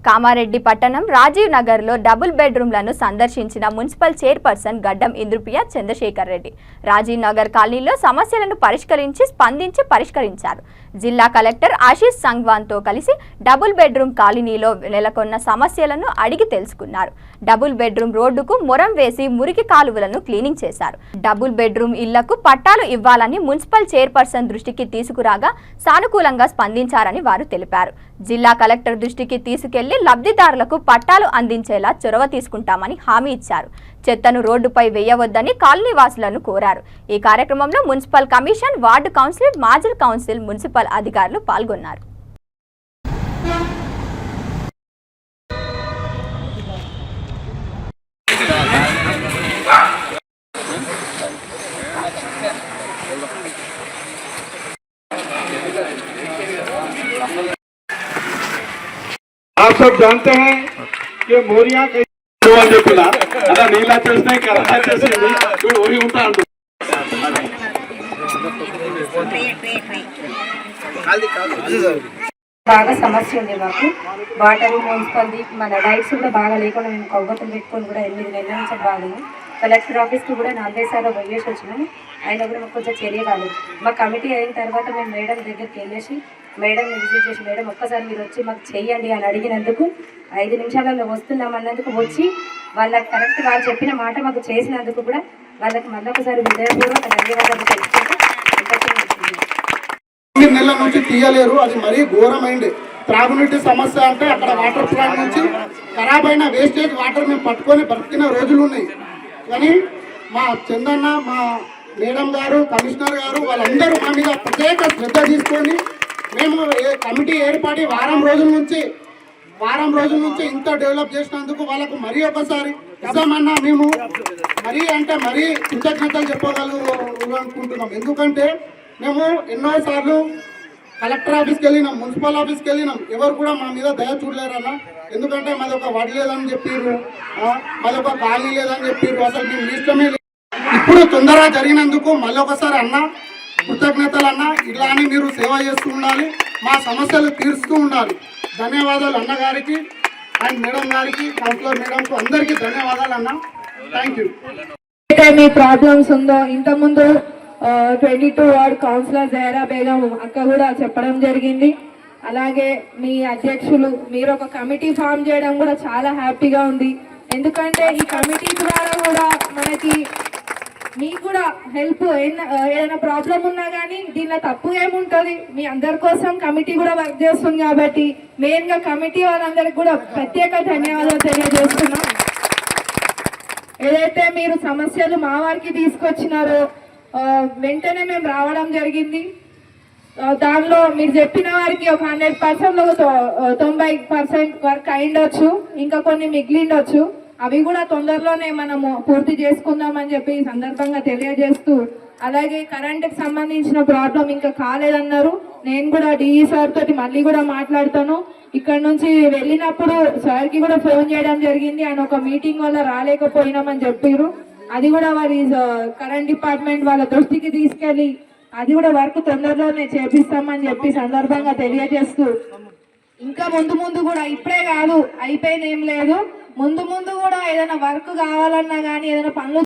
కామారెడ్డి పట్టణం రాజీవ్ నగర్లో డబుల్ బెడ్రూమ్లను సందర్శించిన మున్సిపల్ చైర్పర్సన్ గడ్డం ఇంద్రప్రియ చంద్రశేఖర్ రెడ్డి రాజీవ్ నగర్ కాలనీలో సమస్యలను స్పందించి పరిష్కరించారు. జిల్లా కలెక్టర్ ఆశీష్ సంగ్వాన్తో కలిసి డబుల్ బెడ్రూమ్ కాలనీలో నెలకొన్న సమస్యలను అడిగి తెలుసుకున్నారు. డబుల్ బెడ్రూమ్ రోడ్డుకు మొరం వేసి మురికి కాలువలను క్లీనింగ్ చేశారు. డబుల్ బెడ్రూమ్ ఇళ్లకు పట్టాలు ఇవ్వాలని మున్సిపల్ చైర్పర్సన్ దృష్టికి తీసుకురాగా సానుకూలంగా స్పందించారని వారు తెలిపారు. జిల్లా కలెక్టర్ దృష్టికి తీసుకెళ్లి లబ్ధిదారులకు పట్టాలు అందించేలా చొరవ తీసుకుంటామని హామీ ఇచ్చారు. చెత్తను రోడ్డుపై వేయవద్దని కాలనీ వాసులను కోరారు. ఈ కార్యక్రమంలో మున్సిపల్ కమిషన్, వార్డు కౌన్సిలర్, మాజీ కౌన్సిల్, మున్సిపల్ అధికారులు పాల్గొన్నారు. आप सब जानते हैं कि मोरिया అలా నీళ్ళ చేసినాయి కరెక్ట్ చేసింది చూడు ఊరి ఉంటా అంటు బాగా సమస్య ఉంది. మాకు వాటర్, మున్సిపాలిటీ, మన లైట్స్ కూడా బాగా లేకుండా మేము కొవ్వొత్తులు పెట్టుకొని కూడా 8 నెలల నుంచి బాగాము. కలెక్టర్ ఆఫీస్కి కూడా 4 సార్లు పోయేసి వచ్చినాము. ఆయన కూడా మాకు కొంచెం చర్య కాలేదు. మా కమిటీ అయిన తర్వాత మేము మేడం దగ్గరికి వెళ్ళేసి మేడం విజిట్ చేసి, మేడం ఒక్కసారి మీరు వచ్చి మాకు చెయ్యండి అని అడిగినందుకు 5 నిమిషాలలో వస్తున్నామన్నందుకు వచ్చి వాళ్ళకి కరెక్ట్ వాళ్ళు చెప్పిన మాట మాకు చేసినందుకు కూడా వాళ్ళకి మళ్ళీ ఒకసారి హృదయపూర్వక ధన్యవాదాలు తెలుసుకుంటూ నెలల నుంచి తీయలేరు. అది మరీ ఘోరమైంది. త్రాగునీటి సమస్య అంటే అక్కడ వాటర్ ప్లాంట్ నుంచి ఖరాబ్ అయిన వేస్టేజ్ వాటర్ మేము పట్టుకొని బ్రతికిన రోజులు ఉన్నాయి. కానీ మా చందన్న, మా మేడం గారు, కమిషనర్ గారు వాళ్ళందరూ మా మీద ప్రత్యేక శ్రద్ధ తీసుకొని మేము కమిటీ ఏర్పడి వారం రోజుల నుంచి ఇంత డెవలప్ చేసినందుకు వాళ్ళకు మరీ ఒకసారి నిజమన్నా మేము మరీ కృతజ్ఞతలు చెప్పగలుగుతున్నాం. ఎందుకంటే మేము ఎన్నోసార్లు కలెక్టర్ ఆఫీస్కి వెళ్ళినాం, మున్సిపల్ ఆఫీస్కి వెళ్ళినాం. ఎవరు కూడా మా మీద దయ చూడలేరన్న. ఎందుకంటే మాది ఒక వడి లేదని చెప్పారు, మాది ఒక ఖాళీ లేదని చెప్పారు. అసలు మేము ఇష్టమే లేదు. ఇప్పుడు తొందరగా జరిగినందుకు మళ్ళీ ఒకసారి అన్న కృతజ్ఞతలు అన్న. ఇలానే మీరు సేవ చేస్తూ ఉండాలి, మా సమస్యలు తీరుస్తూ ఉండాలి. ధన్యవాదాలు అన్న గారికి అండ్ మేడం గారికి, కౌన్సిలర్ మేడంకు అందరికీ ధన్యవాదాలు అన్న. Thank you. మీ ప్రాబ్లమ్స్ ఉందో ఇంతకుముందు 22 వార్డ్ కౌన్సిలర్ జహరా బేగం అక్క కూడా చెప్పడం జరిగింది. అలాగే మీ అధ్యక్షులు మీరు ఒక కమిటీ ఫామ్ చేయడం కూడా చాలా హ్యాపీగా ఉంది. ఎందుకంటే ఈ కమిటీ ద్వారా కూడా మీకు కూడా హెల్ప్, ఏదైనా ప్రాబ్లం ఉన్నా కానీ దీనిలో తప్పు ఏముంటుంది, మీ అందరి కోసం కమిటీ కూడా వర్క్ చేస్తుంది. కాబట్టి మెయిన్గా కమిటీ వాళ్ళందరికీ కూడా ప్రత్యేక ధన్యవాదాలు తెలియజేస్తున్నాం. ఏదైతే మీరు సమస్యలు మా వారికి తీసుకొచ్చినారో వెంటనే మేము రావడం జరిగింది. దానిలో మీరు చెప్పిన వారికి ఒక 100%, 90% వర్క్ అయిండొచ్చు, ఇంకా కొన్ని మిగిలిండొచ్చు. అవి కూడా తొందరలోనే మనము పూర్తి చేసుకుందామని చెప్పి ఈ సందర్భంగా తెలియజేస్తూ, అలాగే కరెంటుకి సంబంధించిన ప్రాబ్లం ఇంకా కాలేదన్నారు. నేను కూడా డిఈ సార్ తోటి మళ్ళీ కూడా మాట్లాడతాను. ఇక్కడ నుంచి వెళ్ళినప్పుడు సార్కి కూడా ఫోన్ చేయడం జరిగింది. ఆయన ఒక మీటింగ్ వల్ల రాలేకపోయినామని చెప్పారు. అది కూడా వారి కరెంట్ డిపార్ట్మెంట్ వాళ్ళ దృష్టికి తీసుకెళ్ళి అది కూడా వర్క్ తొందరలోనే చేపిస్తామని చెప్పి సందర్భంగా తెలియజేస్తూ, ఇంకా ముందు కూడా ఇప్పుడే కాదు, అయిపోయిన ఏం లేదు, ముందు కూడా ఏదైనా వర్క్ కావాలన్నా కానీ ఏదైనా పనులు